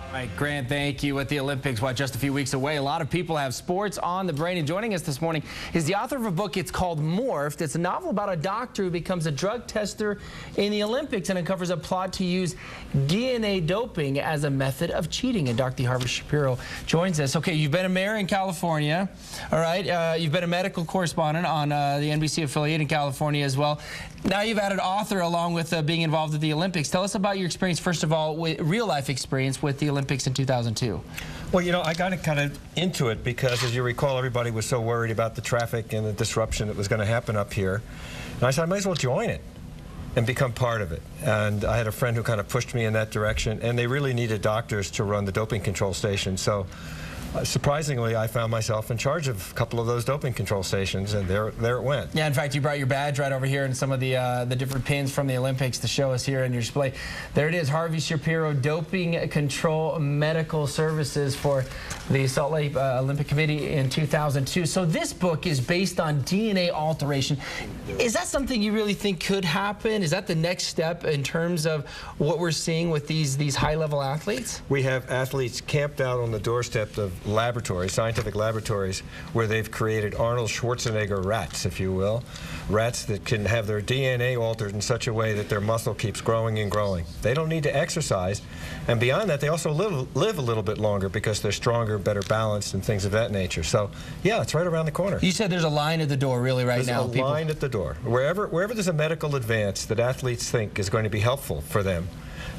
All right, Grant, thank you. With the Olympics, just a few weeks away, a lot of people have sports on the brain. And joining us this morning is the author of a book. It's called Morphed. It's a novel about a doctor who becomes a drug tester in the Olympics and uncovers a plot to use DNA doping as a method of cheating. And Dr. Harvey Shapiro joins us. Okay, you've been a mayor in California. All right, you've been a medical correspondent on the NBC affiliate in California as well. Now you've added author along with being involved with the Olympics. Tell us about your experience, first of all, real-life experience with the Olympics in 2002. Well, you know, I got kind of into it because, as you recall, everybody was so worried about the traffic and the disruption that was going to happen up here. And I said, I might as well join it and become part of it. And I had a friend who kind of pushed me in that direction, and they really needed doctors to run the doping control station. So surprisingly, I found myself in charge of a couple of those doping control stations, and there it went. Yeah, in fact, you brought your badge right over here and some of the different pins from the Olympics to show us here in your display. There it is, Harvey Shapiro, Doping Control Medical Services for the Salt Lake Olympic Committee in 2002. So this book is based on DNA alteration. Is that something you really think could happen? Is that the next step in terms of what we're seeing with these high-level athletes? We have athletes camped out on the doorstep of laboratories, scientific laboratories, where they've created Arnold Schwarzenegger rats, if you will. Rats that can have their DNA altered in such a way that their muscle keeps growing and growing. They don't need to exercise, and beyond that, they also live a little bit longer because they're stronger, better balanced, and things of that nature. So, yeah, it's right around the corner. You said there's a line at the door, really, right now. There's a line at the door. Wherever there's a medical advance that athletes think is going to be helpful for them,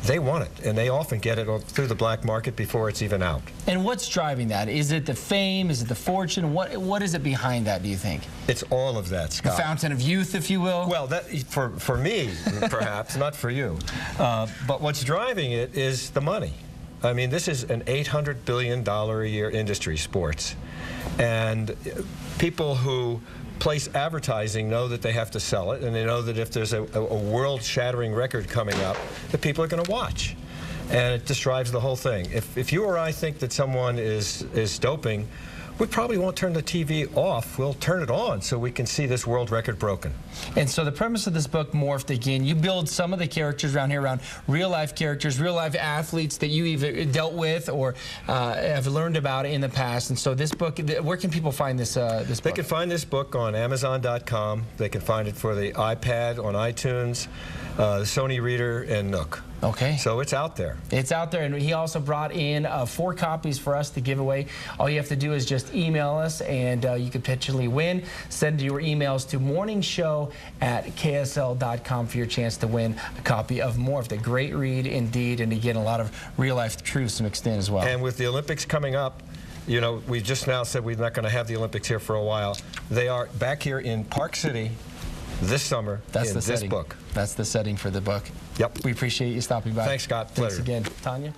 they want it, and they often get it through the black market before it's even out. And what's driving that? Is it the fame? Is it the fortune? What is it behind that, do you think? It's all of that, Scott. The fountain of youth, if you will? Well, that for me, perhaps, not for you. But what's driving it is the money. I mean, this is an $800 billion a year industry, sports. And people who place advertising know that they have to sell it, and they know that if there's a world-shattering record coming up, that people are going to watch. And it just drives the whole thing. If you or I think that someone is doping, we probably won't turn the TV off. We'll turn it on so we can see this world record broken. And so the premise of this book, Morphed, again, you build some of the characters around here around real-life characters, real-life athletes that you either dealt with or have learned about in the past. And so this book, where can people find this book? They can find this book on Amazon.com. They can find it for the iPad on iTunes, the Sony Reader, and Nook. Okay. So it's out there. It's out there, and he also brought in 4 copies for us to give away. All you have to do is just email us, and you could potentially win. Send your emails to morningshow@KSL.com for your chance to win a copy of Morphed. A great read indeed, and again, a lot of real-life truths mixed in as well. And with the Olympics coming up, you know, we just now said we're not going to have the Olympics here for a while. They are back here in Park City this summer. That's in the this setting. book. That's the setting for the book. Yep. We appreciate you stopping by. Thanks, Scott. Thanks Pleasure. again. Tanya?